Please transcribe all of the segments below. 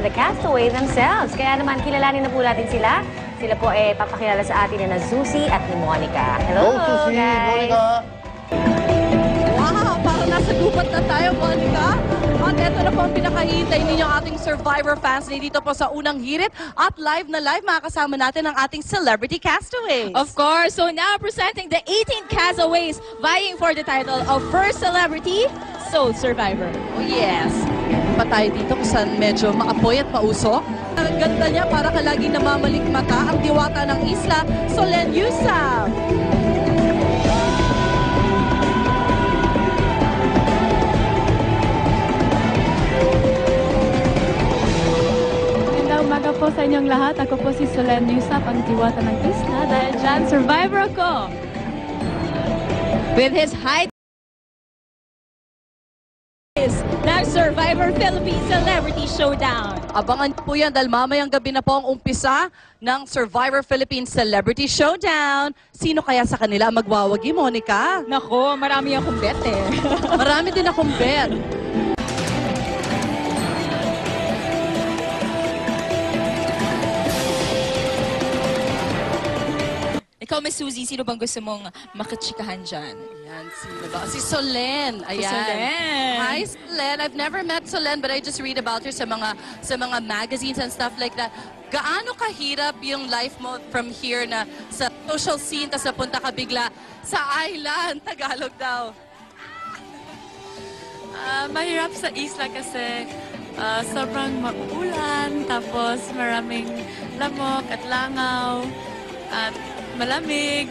the castaway themselves. Kaya naman, kilalanin na po natin sila. Sila po papakilala sa atin na Susie at ni Monica. Hello, Susie, guys! Monica! Wow, parang nasa gubat na tayo, Monica. At ito na po ang pinakahihintay ninyong ating Survivor fans dito po sa Unang Hirit. At live na live, makakasama natin ang ating celebrity castaways. Of course. So now presenting the 18 castaways vying for the title of First Celebrity Soul Survivor. Oh yes. Pa tayo dito kung saan medyo maapoy at mausok. Ang ganda niya, para ka laging namamalikmata ang diwata ng isla, Solen Yusuf. Umaga po sa inyong lahat. Ako po si Solen Yusuf, ang diwata ng isla. Dahil dyan, survivor ako. With his height ng Survivor Philippines Celebrity Showdown. Abangan po yan dahil mamayang gabi na po ang umpisa ng Survivor Philippines Celebrity Showdown. Sino kaya sa kanila ang magwawagi, Monica? Nako, marami akong bet eh. Marami din akong bet. Ikaw, Miss Susie, sino bang gusto mong makachikahan dyan? Ayan, sino ba? Si Solen. Ayan. Si Solen. Hi, Solen. I've never met Solen, but I just read about her sa mga magazines and stuff like that. Gaano kahirap yung life mo from here na sa social scene, tapos napunta ka bigla sa island? Tagalog daw. Mahirap sa isla kasi sobrang maulan, tapos maraming lamok at langaw, at malamig.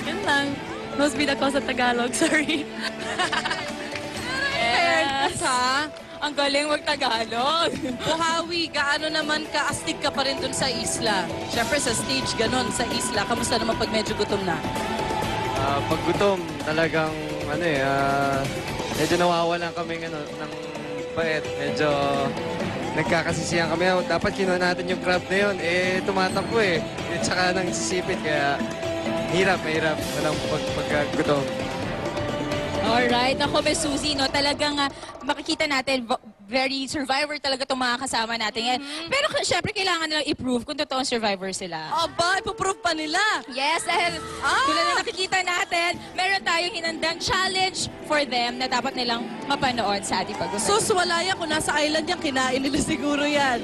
Yun lang. Must be ako sa Tagalog, sorry. Fairness, ha? Ang galing mag-Tagalog. Buhawi, gaano naman kaastig ka pa rin dun sa isla? Siyempre sa stage, ganun, sa isla. Kamusta naman pag medyo gutom na? Pag gutom, talagang medyo nawawalan kami ng pait. Medyo nagkakasisiyan kami. Dapat kinuha natin yung crab na yun. Tumatakbo eh. Tsaka nang sisipit. Kaya mahirap. Walang pagkagutom. Alright. Ako, Miss Susie, no, talagang makikita natin, very survivor talaga itong mga kasama natin ngayon. Pero syempre, kailangan nilang i-prove kung totoong survivor sila. Aba, ipoprove pa nila. Yes, dahil tulad na nakikita natin, meron tayong hinandang challenge for them na dapat nilang mapanood sa ating pag-usapan. Sus, wala yan. Kung nasa island yan, kinain nila siguro yan.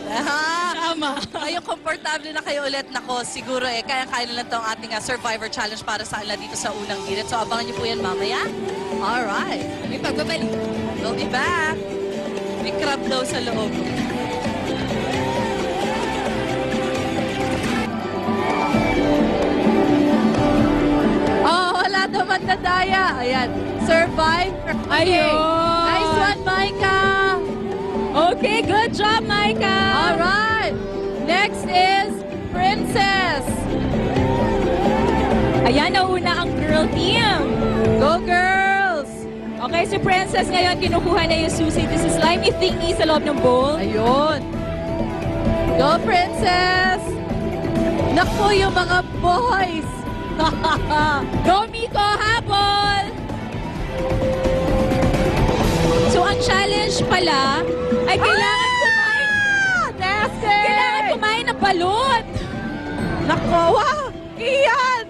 Tama. Ngayong komportable na kayo ulit. Nako, siguro kaya-kaya nila itong ating survivor challenge para sa kanila dito sa Unang Hirit. So, abangan niyo po yan mamaya. Alright. May pagbabalik. We'll be back. May crab daw sa loob. Oh, wala naman na daya. Ayan. Survive. Okay. Ayun. Nice one, Micah. Okay, good job, Micah. Alright. Next is Princess. Ayan, nauna ang girl team. Go, girls. Okay, si Princess ngayon, kinukuha na yung susi. This is slimy thingy sa loob ng bowl. Ayun. Go, Princess. Naku, yung mga boys. Go, Miko, habol! So, ang challenge pala ay kailangan kumain. Nasty! Kailangan kumain ng balot. Naku, wow. Iyan.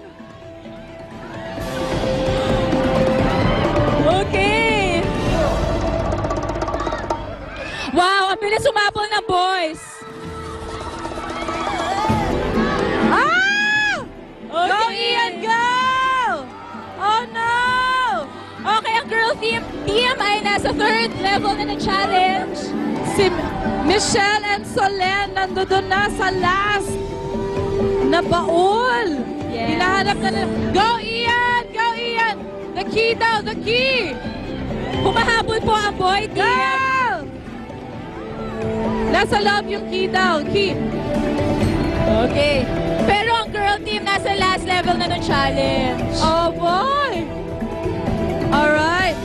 Okay. Wow, ang bilis sumapol ng boys. Go, Ian, go! Oh, no! Okay, ang girl team ay nasa third level na ng challenge. Si Michelle and Solen nandoon na sa last na baul. Yes. Hinahanap na nila. Go, Ian! Go, Ian! The key daw, the key! Humahabol po ang boy team. Go! Nasa loob yung key daw. Key. Okay. Pero ang girl team nasa last level na ng challenge. Oh, boy! Alright.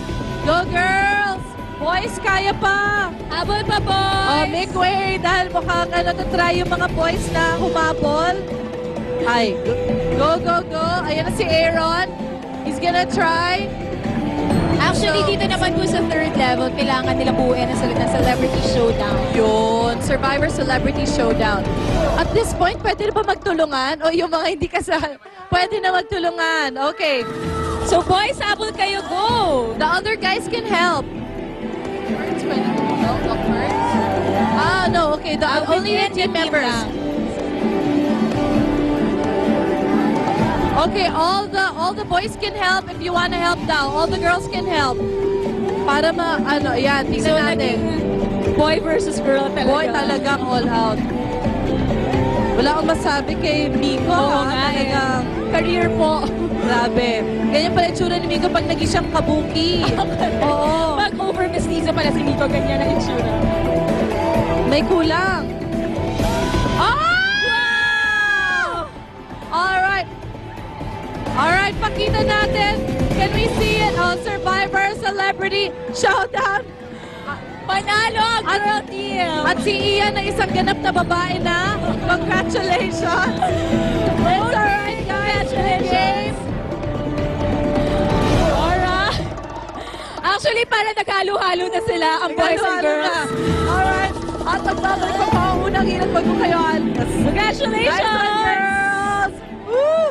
Go, girls! Boys, kaya pa! Habol pa, boys! Oh, make way! Dahil mukhang try yung mga boys na humabol. Ay, go, go, go! Ayan na si Aaron. He's gonna try. Actually, dito naman po sa third level, kailangan nila buuin ang Celebrity Showdown. Yun, Survivor Celebrity Showdown. At this point, pwede na ba magtulungan? O yung mga hindi kasal, pwede na magtulungan. Okay. So boys, habol kayo, go! The other guys can help. Ah, no, okay. Only the team members. Okay, all the boys can help if you want to help daw. All the girls can help. Para yan, So, tingnan natin. naging boy versus girl talaga. Boy talagang all out. Wala akong masabi kay Miko. Oo nga eh. Talagang Career po. grabe. Ganyan pala itsura ni Miko pag naging siyang kabuki. Oo. Pag over mestizo pala si Nico, ganyan ang itsura. May kulang. Oh! Alright. Alright, pakita natin. Can we see it? Oh, Survivor Celebrity Showdown. Panalo ang girl team! At si Ian na isang ganap na babae na. Congratulations. It's alright, guys. Congratulations. Alright. Actually, para naghalo-halo na sila ang boys and Halo-halo girls. na. Alright. At magbabalik pa pa ang unang hirap bago kayo alas. Congratulations! Guys and girls! Woo!